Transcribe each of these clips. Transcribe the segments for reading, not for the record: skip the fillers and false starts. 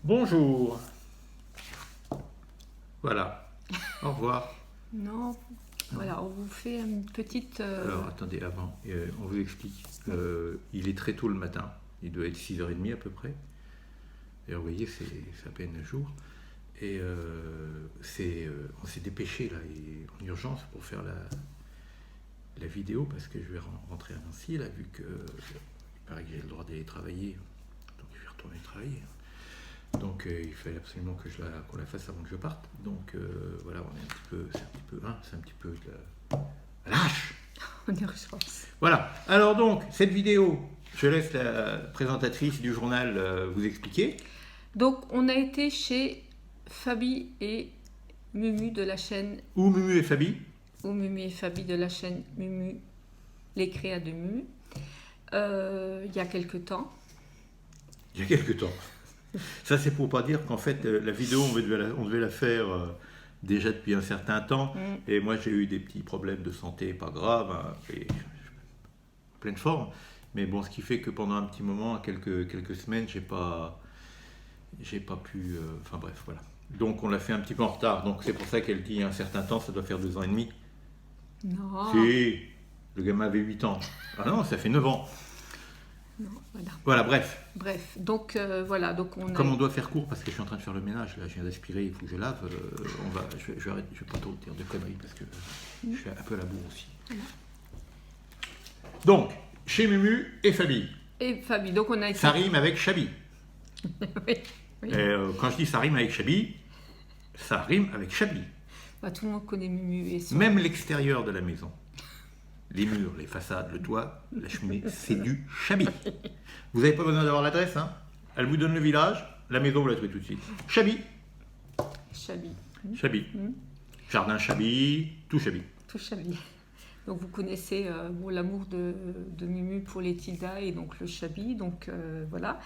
Bonjour. Voilà. Au revoir. Non, voilà, on vous fait une petite... Alors, attendez, avant, on vous explique. Il est très tôt le matin. Il doit être 6h30 à peu près. Et vous voyez, c'est à peine un jour. Et on s'est dépêché là, en urgence pour faire la vidéo, parce que je vais rentrer à Nancy, là, vu que il paraît que j'ai le droit d'aller travailler. Donc, je vais retourner travailler. Donc il fallait absolument qu'on la fasse avant que je parte. Donc voilà, on est c'est un petit peu de la lâche. En urgence. Voilà. Alors donc, cette vidéo, je laisse la présentatrice du journal vous expliquer. Donc, on a été chez Fabi et Mumu de la chaîne... Ou Mumu et Fabi. Ou Mumu et Fabi de la chaîne Mumu, les créas de Mumu. Il y a quelques temps. Il y a quelques temps. Ça, c'est pour pas dire qu'en fait, la vidéo, on devait la faire déjà depuis un certain temps. Et moi, j'ai eu des petits problèmes de santé, pas graves, hein, et pleine forme. Mais bon, ce qui fait que pendant un petit moment, quelques semaines, j'ai pas pu... Enfin bref, voilà. Donc, on l'a fait un petit peu en retard. Donc, c'est pour ça qu'elle dit un certain temps, ça doit faire 2 ans et demi. Non. Si, le gamin avait 8 ans. Ah non, ça fait 9 ans. Non, voilà. Voilà, bref. Bref, donc voilà. Donc Comme on doit faire court, parce que je suis en train de faire le ménage, là, je viens d'aspirer, il faut que je lave, je vais arrêter, je vais pas trop dire de conneries, parce que je suis un peu à la bourre aussi. Voilà. Donc, chez Mumu et Fabi. Et Fabi, donc on a été... Ça rime avec Chabi. Oui, oui. Et quand je dis ça rime avec Chabi, ça rime avec Chabi. Bah, tout le monde connaît Mumu et son... Même l'extérieur de la maison. Les murs, les façades, le toit, la cheminée, c'est du Chabi. Vous n'avez pas besoin d'avoir l'adresse, hein. Elle vous donne le village, la maison, vous la trouvez tout de suite. Chabi. Chabi. Chabi. Jardin Chabi, tout Chabi. Tout Chabi. Donc vous connaissez l'amour de Mumu pour les Tilda et donc le Chabi. Donc voilà.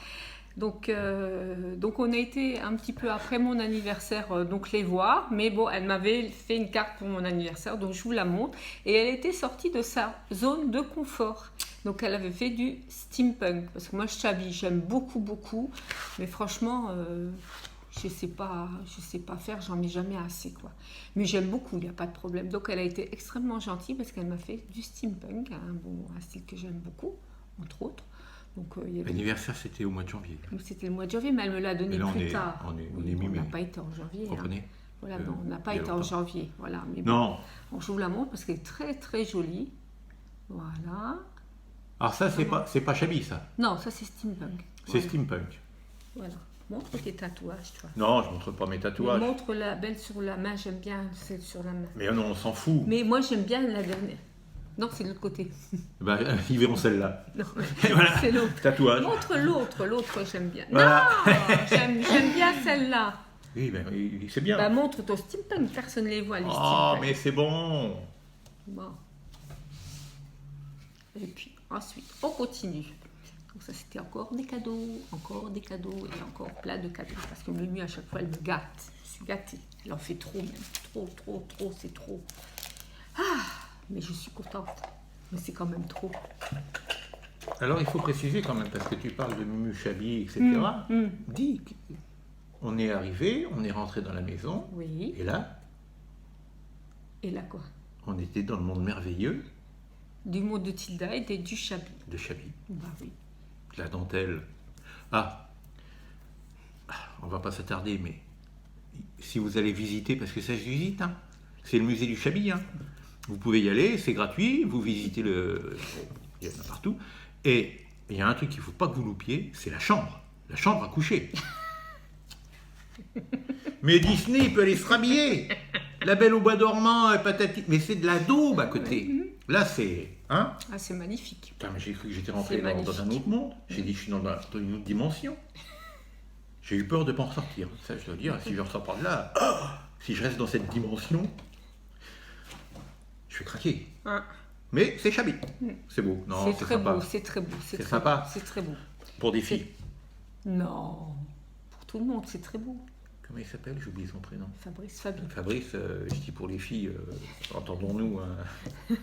Donc on a été un petit peu après mon anniversaire donc les voir, mais bon, elle m'avait fait une carte pour mon anniversaire, donc je vous la montre, et elle était sortie de sa zone de confort. Donc elle avait fait du steampunk, parce que moi Chabi j'aime beaucoup, mais franchement je sais pas faire, j'en ai jamais assez quoi. Mais j'aime beaucoup, il n'y a pas de problème. Donc elle a été extrêmement gentille parce qu'elle m'a fait du steampunk, un style que j'aime beaucoup, entre autres. L'anniversaire, c'était au mois de janvier. C'était le mois de janvier, mais elle me l'a donné plus tard. On est mi-mai. On n'a pas été en janvier. Comprenez ? Voilà, non, on n'a pas été en janvier. Voilà, mais non. Bon, je vous la montre parce qu'elle est très très jolie. Voilà. Alors ça, c'est pas Chabi, ça. Non, ça c'est steampunk. C'est steampunk. Voilà. Montre tes tatouages, toi. Non, je ne montre pas mes tatouages. Mais montre la belle sur la main, j'aime bien celle sur la main. Mais non, on s'en fout. Mais moi, j'aime bien la dernière. Non, c'est de l'autre côté. Ben, ils verront celle-là. Non, voilà. C'est l'autre. Tatouage. Montre l'autre, j'aime bien. Voilà. Non, j'aime bien celle-là. Oui, ben, c'est bien. Bah, montre ton steampunk, personne ne les voit, les Oh, steampunk. mais c'est bon. Bon. Et puis, ensuite, on continue. Donc ça, c'était encore des cadeaux, et encore plein de cadeaux. Parce que Mumu, à chaque fois, elle me gâte. Je suis gâtée. Elle en fait trop, même. Trop, c'est trop. Ah, mais je suis contente. Mais c'est quand même trop. Alors, il faut préciser quand même, parce que tu parles de Mumu, Chabi, etc. Dis, on est arrivé, on est rentré dans la maison. Oui. Et là, Quoi? on était dans le monde merveilleux. Du mot de Tilda et du Chabi. De Chabi. Bah oui. La dentelle. Ah, on va pas s'attarder, mais si vous allez visiter, parce que ça je visite, hein, c'est le musée du Chabi, hein. Vous pouvez y aller, c'est gratuit, vous visitez il y en a partout, et il y a un truc qu'il ne faut pas que vous loupiez, c'est la chambre à coucher. Mais Disney peut aller se rhabiller. La Belle au bois dormant, patati, mais c'est de la daube à côté. Là c'est... Hein? Ah, c'est magnifique. Putain, mais j'ai cru que j'étais rentré dans un autre monde. J'ai dit, je suis dans une autre dimension. J'ai eu peur de ne pas en ressortir. Ça, je dois dire, si je ressors par là, si je reste dans cette dimension, je vais craquer. Mais c'est Chabi. C'est beau. Non, c'est très sympa. beau, c'est très beau. C'est sympa. C'est très beau. Pour des filles. Non. Pour tout le monde, c'est très beau. Comment il s'appelle? J'ai oublié son prénom. Fabrice. Fabrice, je dis pour les filles, entendons-nous, hein.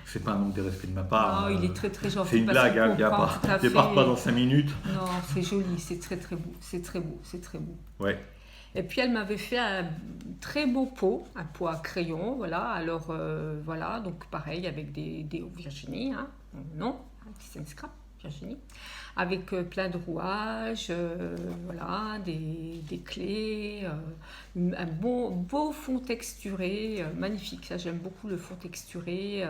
C'est pas un manque de respect de ma part. Non, il est très très gentil. C'est une blague, hein, il départ pas dans 5 minutes. Non, c'est joli, c'est très très beau, c'est très beau. Ouais. Et puis elle m'avait fait un très beau pot, un pot à crayon, voilà. Alors voilà, donc pareil avec des Virginie, hein, non, c'est une scrap, Virginie, avec plein de rouages, voilà, des clés, un beau fond texturé, magnifique. Ça, j'aime beaucoup le fond texturé,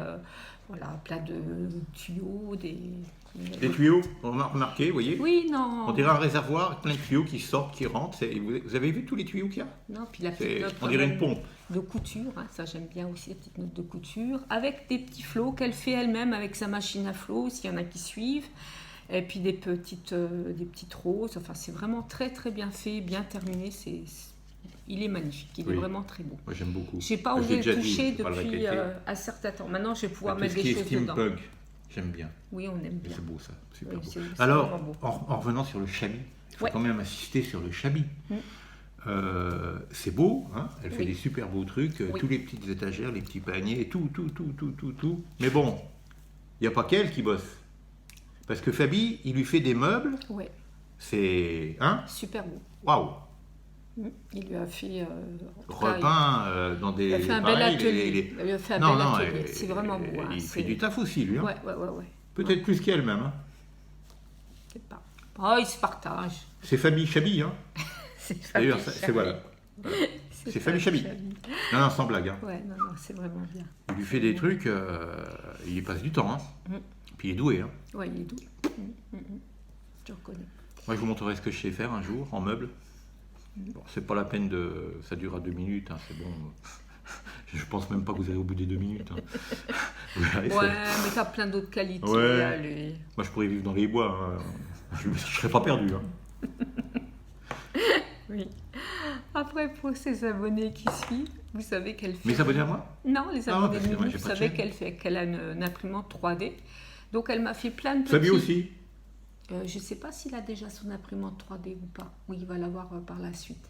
voilà, plein de tuyaux, Des tuyaux, on a remarqué, vous voyez? Oui, non. On dirait un réservoir avec plein de tuyaux qui sortent, qui rentrent. Vous avez vu tous les tuyaux qu'il y a? Non, puis la petite note on dirait une pompe. De couture, hein, ça j'aime bien aussi, la petite note de couture, avec des petits flots qu'elle fait elle-même avec sa machine à flots, s'il y en a qui suivent, et puis des petites roses. Enfin, c'est vraiment très très bien fait, bien terminé. Il est magnifique, il est vraiment très beau. Moi j'aime beaucoup. J'ai pas osé le toucher depuis un certain temps. Maintenant, je vais pouvoir mettre des choses dedans. J'aime bien. Oui, on aime bien. C'est beau ça, super oui, beau. Alors, en revenant sur le chabi, il faut quand même insister sur le chabi. C'est beau, hein, elle fait des super beaux trucs, tous les petites étagères, les petits paniers, tout. Mais bon, il n'y a pas qu'elle qui bosse. Parce que Fabi, il lui fait des meubles. Ouais. C'est... Hein? Super beau. Waouh! Il lui a fait repeint dans des... Il a fait un bel atelier. Il a fait un bel atelier. C'est vraiment beau. Hein. Il fait du taf aussi, lui. Hein. Ouais. Peut-être plus qu'elle même. Hein. Je sais pas. Oh, il se partage. C'est Fabi Chabi. Hein. D'ailleurs, c'est voilà. C'est Fabi Chabi. Non, sans blague. Hein. Ouais, non, c'est vraiment bien. Il lui fait des trucs, il y passe du temps. Hein. Puis il est doué. Hein. Ouais, il est doué. Je reconnais. Moi, je vous montrerai ce que je sais faire un jour en meuble. Bon, c'est pas la peine de... Ça durera 2 minutes, hein, c'est bon. Je pense même pas que vous allez au bout des 2 minutes. Hein. Ouais, mais t'as plein d'autres qualités. Ouais. Là, lui. Moi, je pourrais vivre dans les bois. Hein. Je serais pas perdu. Hein. Oui. Après, pour ses abonnés qui suivent, vous savez qu'elle fait... Mes abonnés à moi? Non, les abonnés de Mimi, vous savez qu'elle a une imprimante 3D. Donc, elle m'a fait plein de petits... Fabien aussi? Je ne sais pas s'il a déjà son imprimante 3D ou pas. Oui, il va l'avoir par la suite.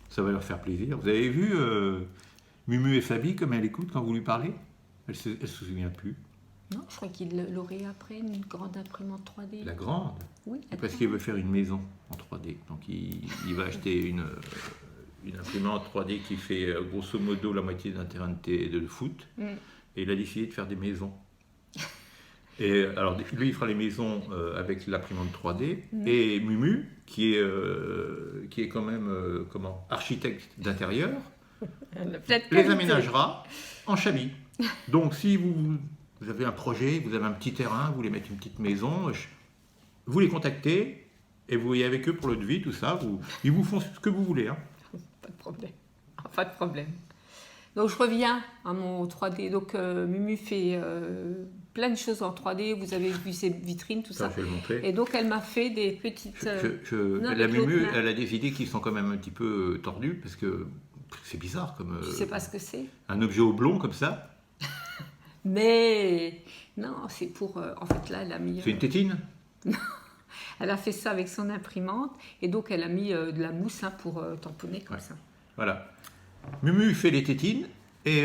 Ça va leur faire plaisir. Vous avez vu Mumu et Fabi, comme elle écoute quand vous lui parlez? Elle ne se souvient plus. Non, je crois qu'il l'aurait après, une grande imprimante 3D. La grande? Oui. Parce qu'il veut faire une maison en 3D. Donc il va acheter une imprimante 3D qui fait grosso modo la moitié d'un terrain de foot. Et il a décidé de faire des maisons. Et alors, lui, il fera les maisons avec l'imprimante 3D. Et Mumu, qui est quand même architecte d'intérieur, les aménagera en chabi. Donc, si vous avez un projet, vous avez un petit terrain, vous voulez mettre une petite maison, vous les contactez et vous voyez avec eux pour le devis, tout ça. Ils vous font ce que vous voulez. Hein. Pas de problème. Pas de problème. Donc, je reviens à mon 3D. Donc, Mumu fait plein de choses en 3D. Vous avez vu ses vitrines, tout ça. Je vais le montrer. Et donc, elle m'a fait des petites... la Mumu, elle a des idées qui sont quand même un petit peu tordues, parce que c'est bizarre. Comme, je ne sais pas ce que c'est. Un objet oblong comme ça. Mais non, c'est pour... en fait, là, elle a mis... C'est une tétine? Elle a fait ça avec son imprimante. Et donc, elle a mis de la mousse pour tamponner comme ça. Voilà. Mumu fait les tétines et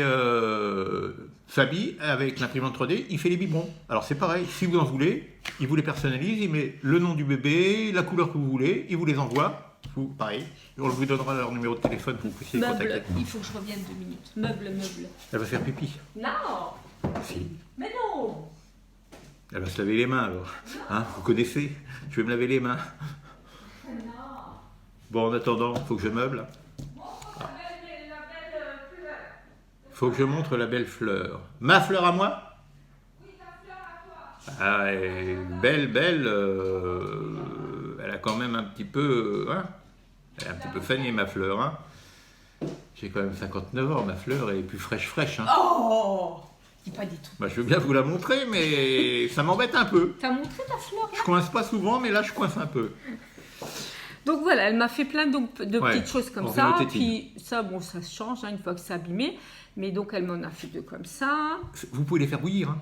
Fabi, avec l'imprimante 3D, il fait les biberons. Alors c'est pareil, si vous en voulez, il vous les personnalise, il met le nom du bébé, la couleur que vous voulez, il vous les envoie. Pareil, on vous donnera leur numéro de téléphone pour que vous puissiez les contacter. Il faut que je revienne 2 minutes. Meuble. Elle va faire pipi. Non. Si. Mais non. Elle va se laver les mains alors. Hein, vous connaissez, je vais me laver les mains. Non. Bon, en attendant, il faut que je meuble. Faut que je montre la belle fleur. Ma fleur à moi? Oui, ta fleur à toi. Ah, belle. Elle a quand même un petit peu... Hein, elle est un petit peu fanée, ma fleur. Hein. J'ai quand même 59 ans, ma fleur est plus fraîche. Hein. Oh, dis pas du tout. Bah, je veux bien vous la montrer, mais ça m'embête un peu. T'as montré ta fleur là? Je coince pas souvent, mais là, je coince un peu. Donc voilà, elle m'a fait plein de petites choses comme ça. Puis ça, bon, ça se change une fois que c'est abîmé. Mais donc, elle m'en a fait 2 comme ça. Vous pouvez les faire bouillir. Hein.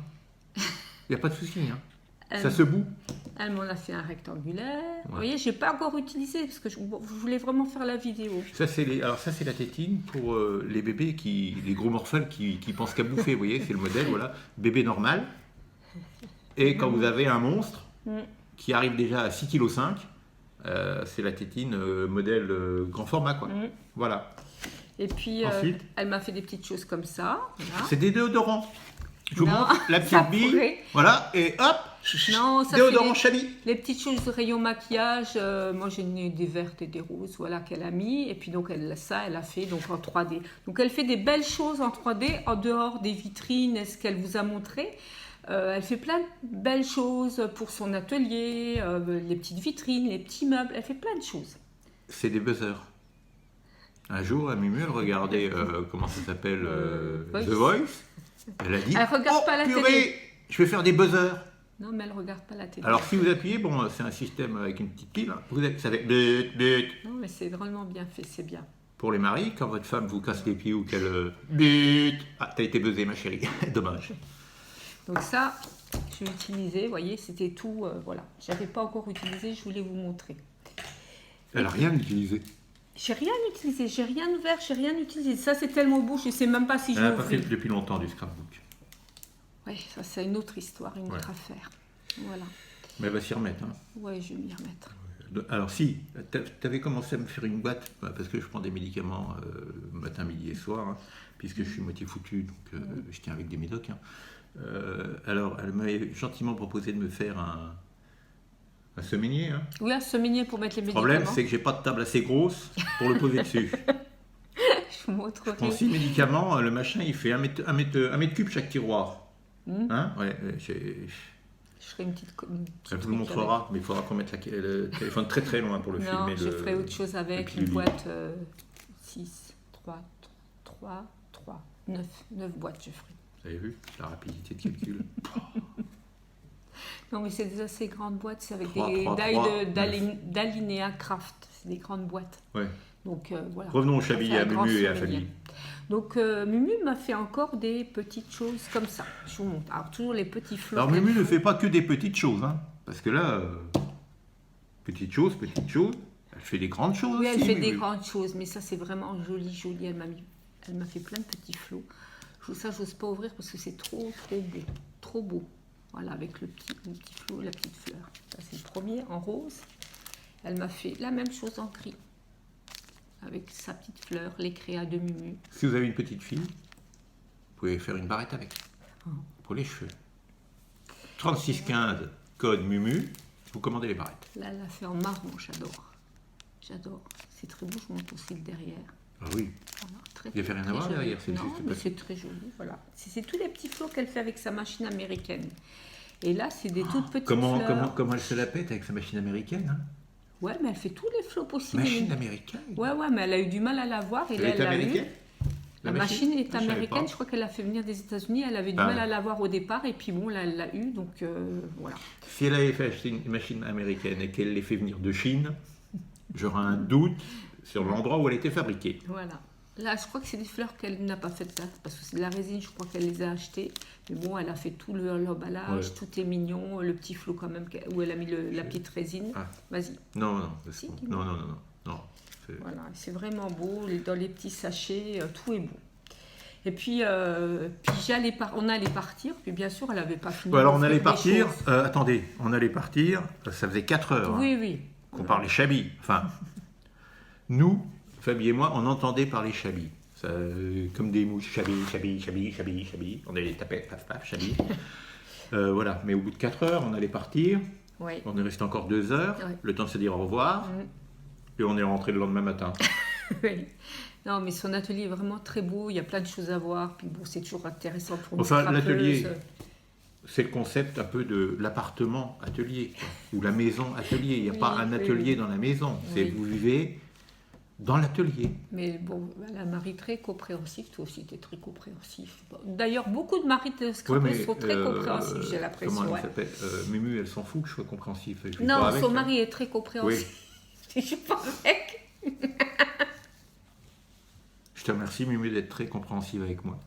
Il n'y a pas de souci. Hein. Ça se bout. Elle m'en a fait un rectangulaire. Ouais. Vous voyez, j'ai pas encore utilisé parce que je voulais vraiment faire la vidéo. Ça, c'est la tétine pour les bébés, les gros morphales qui pensent qu'à bouffer. Vous voyez, c'est le modèle, voilà. Bébé normal. Et quand vous avez un monstre qui arrive déjà à 6,5 kg, c'est la tétine modèle grand format, quoi. Voilà. Et puis, Ensuite, elle m'a fait des petites choses comme ça. Voilà. c'est des déodorants. Je vous Non, montre la ça petite bille. pourrait. Voilà, et hop, Non, ça déodorant fait Chabi. les petites choses de rayon maquillage. Moi, j'ai des vertes et des roses, voilà, qu'elle a mis. Et puis, donc, elle a fait donc, en 3D. Donc, elle fait des belles choses en 3D, en dehors des vitrines, ce qu'elle vous a montré. Elle fait plein de belles choses pour son atelier, les petites vitrines, les petits meubles. Elle fait plein de choses. C'est des buzzers. Un jour, à Mumu, elle regardait, comment ça s'appelle, Voice. The Voice. Elle a dit, Elle regarde pas la purée, télé. je vais faire des buzzers. Non, mais elle regarde pas la télé. Alors, si vous appuyez, bon, c'est un système avec une petite pile. Ça fait but, but. Non, mais c'est drôlement bien fait, c'est bien. Pour les maris, quand votre femme vous casse les pieds ou qu'elle but. Ah, t'as été buzzée, ma chérie. Dommage. Donc ça, je vais utiliser, vous voyez, c'était tout, voilà. J'avais pas encore utilisé, je voulais vous montrer. Elle n'a rien utilisé. J'ai rien utilisé, j'ai rien ouvert, j'ai rien utilisé. Ça, c'est tellement beau, je sais même pas si je Elle vais n'a pas fait ouvrir. depuis longtemps du scrapbook. Ouais, ça, c'est une autre histoire, une autre affaire. Voilà. Mais elle va s'y remettre. Hein. Ouais, je vais m'y remettre. Alors si, tu avais commencé à me faire une boîte, parce que je prends des médicaments matin, midi et soir, hein, puisque je suis moitié foutu, donc je tiens avec des médocs. Hein. Alors, elle m'avait gentiment proposé de me faire un semainier. Hein. Oui, un semainier pour mettre les Le médicaments. problème, c'est que j'ai pas de table assez grosse pour le poser dessus. Je vous montrerai. Je prends 6 médicaments, le machin, il fait 1 mètre cube chaque tiroir. Hein ouais, Je ferai une petite elle vous le montrera, mais il faudra qu'on mette le téléphone très très loin pour le non, filmer. je ferai autre chose avec une boîte 6, 3, 9 boîtes, je ferai. Vous avez vu la rapidité de calcul. Non, mais c'est des assez grandes boîtes, c'est avec Trois, des trois, tailles trois, d'alinéa craft, c'est des grandes boîtes. Ouais. Donc voilà. Revenons au Ça Chabi, fait à un grand Mumu et à souvenir. Fabi. Donc Mumu m'a fait encore des petites choses comme ça. Je vous montre. Alors toujours les petits flots. Alors Mumu ne fait pas que des petites choses, hein, parce que là, petites choses, elle fait des grandes choses Oui, elle aussi, fait des Mumu. grandes choses, mais ça c'est vraiment joli. Elle m'a fait plein de petits flots. Ça, j'ose pas ouvrir parce que c'est trop beau. Voilà, avec le petit flot, la petite fleur. Ça c'est le premier en rose. Elle m'a fait la même chose en gris. Avec sa petite fleur, les créas de Mumu. Si vous avez une petite fille, vous pouvez faire une barrette avec, pour les cheveux. 3615, code Mumu, vous commandez les barrettes. Là, elle l'a fait en marron, j'adore. J'adore. C'est très beau, je vous montre aussi le derrière. Ah oui, Voilà, très, il n'y a fait rien à très voir joli. derrière, c'est Non, juste mais parce- c'est très joli, voilà. C'est tous les petits flots qu'elle fait avec sa machine américaine. Et là, c'est des toutes petites fleurs. Comment elle se la pète avec sa machine américaine, hein. Ouais, mais elle fait tous les flots possibles. Machine américaine. Ouais, mais elle a eu du mal à la voir. Et là, Elle est elle l'a eu. américaine. La machine est Je savais américaine, pas. je crois qu'elle l'a fait venir des États-Unis. Elle avait du Ah mal ouais. à l'avoir au départ, et puis bon, là, elle l'a eu, donc voilà. Si elle avait fait acheter une machine américaine et qu'elle les fait venir de Chine, j'aurais un doute sur l'endroit où elle était fabriquée. Voilà. Là, je crois que c'est des fleurs qu'elle n'a pas faites là, parce que c'est de la résine, je crois qu'elle les a achetées. Mais bon, elle a fait tout l'emballage, Ouais. tout est mignon, le petit flot quand même, où elle a mis la petite résine. Ah. Vas-y. Non. Si, bon. dis-moi. Non. C'est- Voilà, c'est vraiment beau, dans les petits sachets, tout est beau. Et puis, on allait partir, puis bien sûr, elle n'avait pas fini. Bon, alors on d'offrir allait des partir, choses. attendez, on allait partir, ça faisait 4 heures hein, Oui. qu'on parlait Chabi. Enfin, nous, Fabi et moi, on entendait parler Chabi. Ça, comme des mouches, Chabi. On allait taper, paf, Chabi. Voilà, mais au bout de 4 heures, on allait partir. Oui. On est resté encore 2 heures, Ouais. le temps de se dire au revoir, et on est rentré le lendemain matin. Oui. Non, mais son atelier est vraiment très beau, il y a plein de choses à voir, puis bon, c'est toujours intéressant pour nous. Enfin, l'atelier, c'est le concept un peu de l'appartement atelier, quoi, ou la maison atelier. Il n'y a Oui, pas un oui, atelier oui. dans la maison, c'est Oui. vous vivez dans l'atelier. Mais bon, la Marie très compréhensif, toi aussi tu es très compréhensif. Bon, d'ailleurs, beaucoup de maris de scrapos sont très compréhensifs, j'ai l'impression. Comment Ouais. elle s'appelle Mumu, elle s'en fout que je sois compréhensif. Je vis Non, pas avec, son hein. mari est très compréhensif. Je suis pas avec. Je te remercie Mumu d'être très compréhensive avec moi.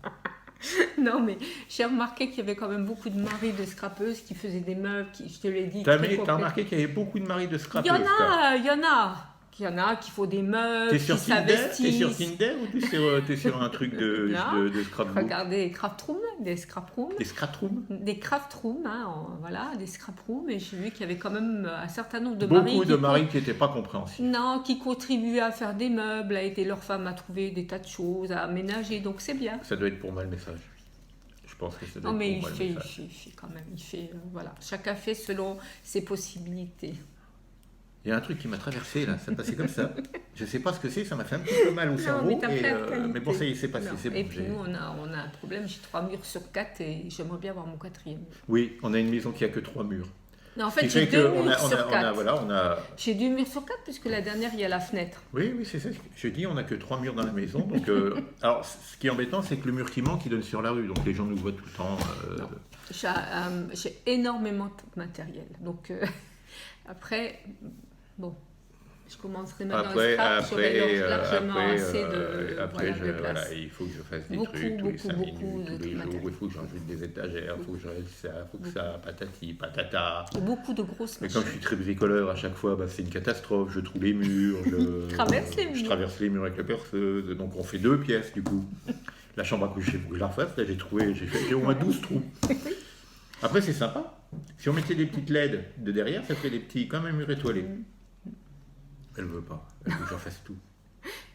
Non, mais j'ai remarqué qu'il y avait quand même beaucoup de maris de scrapeuses qui faisaient des meubles, je te l'ai dit. T'as remarqué qu'il y avait beaucoup de maris de scrapeuses? Il y en a. Il y en a qui font des meubles, qui s'investissent. T'es sur Tinder ou t'es sur un truc de scrapbook? Regardez, des scrap rooms. Des scrap rooms? Des craft rooms, voilà, des scrap rooms. Et j'ai vu qu'il y avait quand même un certain nombre de maris qui n'étaient pas compréhensifs. Non, qui contribuaient à faire des meubles, à aider leurs femmes à trouver des tas de choses, à aménager. Donc c'est bien. Ça doit être pour moi le message. Je pense que ça doit être pour moi le message. Non, mais il fait quand même. Voilà. Chacun fait selon ses possibilités. Il y a un truc qui m'a traversé là, ça passait comme ça. Je ne sais pas ce que c'est, ça m'a fait un petit peu mal au cerveau. Mais bon, ça y est, c'est passé. C'est bon, et puis nous, on a un problème, j'ai 3 murs sur 4 et j'aimerais bien avoir mon 4e. Oui, on a une maison qui n'a que 3 murs. Non, en fait, j'ai 2 murs sur 4. J'ai 2 murs sur 4 puisque la dernière, il y a la fenêtre. Oui, c'est ça. Je dis, on n'a que 3 murs dans la maison. Donc, alors, ce qui est embêtant, c'est que le mur qui manque, il donne sur la rue. Donc, les gens nous voient tout le temps. J'ai énormément de matériel. Donc, après... Bon, je commencerai maintenant le scrap, j'aurai largement assez de place. Voilà, il faut que je fasse des trucs tous les 5 minutes, tous les jours, il faut que j'ajoute des étagères, il faut que je règle ça, il faut que ça, patati, patata. Beaucoup de grosses machines. Mais comme je suis très bricoleur, à chaque fois, c'est une catastrophe, je trouve les murs, je traverse les murs avec la perceuse, donc on fait 2 pièces du coup. La chambre à coucher, il faut que je la refasse, là j'ai au moins 12 trous. Après c'est sympa, si on mettait des petites LED de derrière, ça fait des petits, comme un mur étoilé. Elle veut pas, elle veut que j'en fasse tout.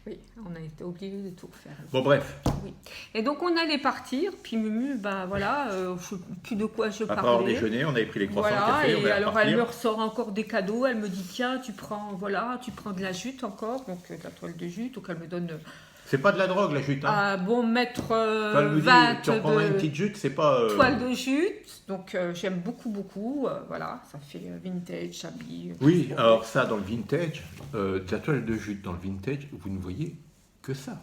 Oui, on a été obligé de tout refaire. Bon, bref. Oui. Et donc, on allait partir, puis Mumu, je ne sais plus de quoi je parlais. Après avoir déjeuné, on avait pris les croissants café, et alors elle me ressort encore des cadeaux, elle me dit, tiens, tu prends de la jute encore, donc de la toile de jute, donc elle me donne... C'est pas de la drogue, la jute. Ah, bon, mettre 20 tu reprendras une petite jute, c'est pas... Toile de jute, donc j'aime beaucoup, voilà, ça fait vintage, shabby. Oui, alors ça, dans le vintage, de la toile de jute dans le vintage, vous ne voyez que ça.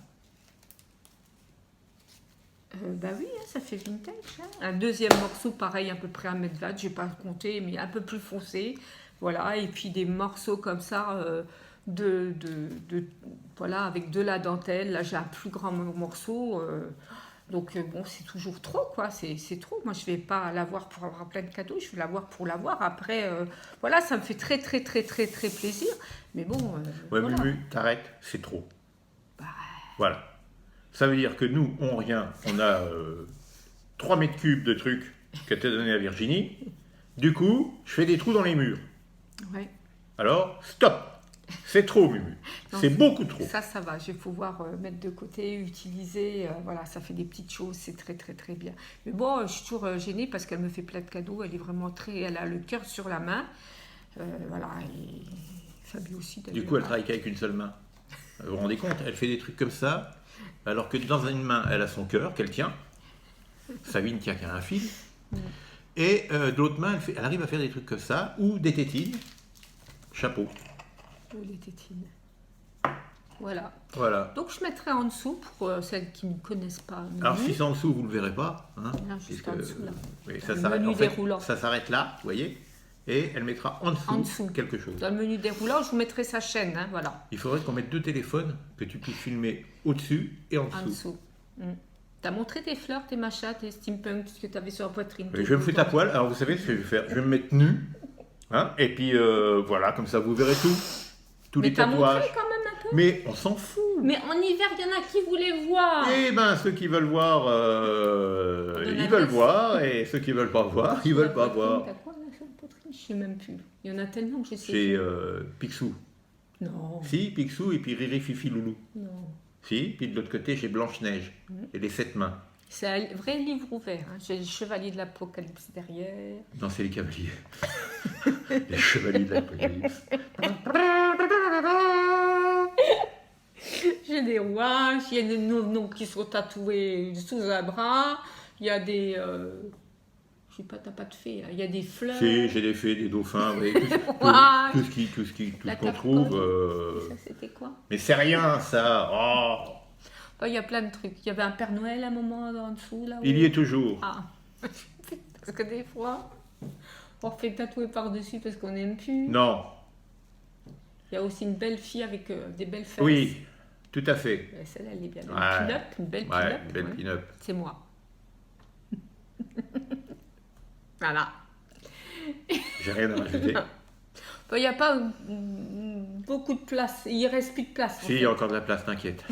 Oui, ça fait vintage. Un deuxième morceau, pareil, à peu près 1m20, je n'ai pas compté, mais un peu plus foncé. Voilà, et puis des morceaux comme ça... voilà, avec de la dentelle. Là, j'ai un plus grand morceau. Donc, bon, c'est toujours trop, quoi. C'est trop. Moi, je ne vais pas l'avoir pour avoir plein de cadeaux. Je vais l'avoir pour l'avoir. Après, voilà, ça me fait très plaisir. Mais bon... Voilà. Mumu, t'arrêtes, c'est trop. Voilà. Ça veut dire que nous, on a 3 mètres cubes de trucs que t'as donné à Virginie. Du coup, je fais des trous dans les murs. Ouais. Alors, stop! C'est trop, Mumu. C'est beaucoup trop. Ça va. Je vais pouvoir mettre de côté, utiliser. Voilà, ça fait des petites choses. C'est très bien. Mais bon, je suis toujours gênée parce qu'elle me fait plein de cadeaux. Elle est vraiment elle a le cœur sur la main. Voilà. Et Fabie aussi. Du coup, elle travaille qu'avec une seule main. Vous vous rendez compte? Elle fait des trucs comme ça, alors que dans une main, elle a son cœur qu'elle tient. Sabine tient qu'à un fil. Et de l'autre main, elle arrive à faire des trucs comme ça, ou des tétines. Chapeau. Ou les tétines. Voilà. Donc je mettrai en dessous pour celles qui ne connaissent pas. Alors si c'est en dessous, vous ne le verrez pas. Hein, non, juste en dessous là. Oui, ça s'arrête. En fait, ça s'arrête là, vous voyez. Et elle mettra en dessous quelque chose. Dans le menu déroulant, je vous mettrai sa chaîne. Hein, voilà. Il faudrait qu'on mette 2 téléphones, que tu puisses filmer au-dessus et en dessous. En dessous. T'as montré tes fleurs, tes machins, tes steampunk, ce que tu avais sur la poitrine. Je vais me foutre à poil. Alors vous savez ce que je vais faire? Je vais me mettre nu. Hein, et puis voilà, comme ça vous verrez tout. Tous les tatouages. Montré quand même un peu. Mais on s'en fout. Mais en hiver, il y en a qui voulaient voir. Eh bien, ceux qui veulent voir, ils veulent voir. Et ceux qui ne veulent pas voir, ils ne veulent pas voir. T'as quoi là sur la poitrine? Je ne sais même plus. Il y en a tellement que je sais. J'ai Picsou. Non. Si, Picsou et puis Riri, Fifi, Loulou. Non. Si, puis de l'autre côté, j'ai Blanche-Neige et les 7 mains. C'est un vrai livre ouvert. Hein. J'ai le Chevalier de l'Apocalypse derrière. Non, c'est les Cavaliers. Les Chevaliers de l'Apocalypse. J'ai des rois, il y a des noms qui sont tatoués sous un bras. Il y a des... je sais pas, t'as pas de fées. Il y a des fleurs. Si, j'ai des fées, des dauphins. Oui, tout ce qu'on trouve. Ça, c'était quoi? Mais c'est rien, ça. Oh. Il y a plein de trucs. Il y avait un Père Noël à un moment en dessous, là. Il y est toujours. Ah. Parce que des fois, on fait tatouer par-dessus parce qu'on n'aime plus. Non. Il y a aussi une belle fille avec des belles fesses. Oui, tout à fait. Celle-là, elle est bien. Une pin-up, une belle pin-up. Une belle pin-up. C'est moi. Voilà. J'ai rien à rajouter. Il n'y a pas beaucoup de place. Il ne reste plus de place. Si, il y a encore de la place, t'inquiète.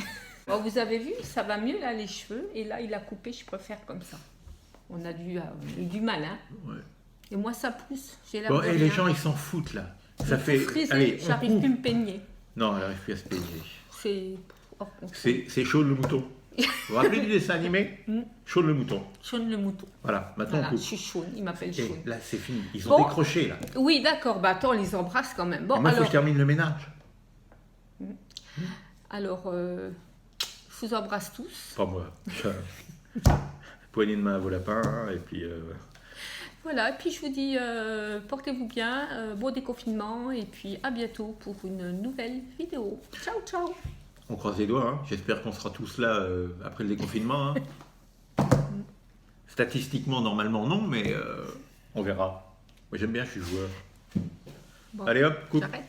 Bon, vous avez vu, ça va mieux là, les cheveux. Et là, il a coupé, je préfère comme ça. On a eu du mal, hein. Ouais. Et moi, ça pousse. J'ai l'air Bon, de et rien. les gens, ils s'en foutent, là. Ça fait... Frisé, Allez, on j'arrive coupe. plus à me peigner. Non, elle n'arrive plus à se peigner. C'est hors contrôle. C'est Shaun le mouton. Vous vous rappelez du dessin animé Shaun le mouton. Shaun le mouton. Voilà, maintenant Voilà, on je coupe. suis Shaun, il m'appelle Et Shaun. là, c'est fini. Ils Bon. ont décroché, là. Oui, d'accord, bah attends, on les embrasse quand même. Bon, Et moi, il faut alors, que je termine le ménage. je vous embrasse tous. Pas moi. Poignée de main à vos lapins, et puis... Voilà, et puis je vous dis, portez-vous bien, bon déconfinement, et puis à bientôt pour une nouvelle vidéo. Ciao, ciao. On croise les doigts, hein. J'espère qu'on sera tous là après le déconfinement. Hein. Statistiquement, normalement, non, mais on verra. Moi, j'aime bien, je suis joueur. Bon, Allez hop, coupe. j'arrête.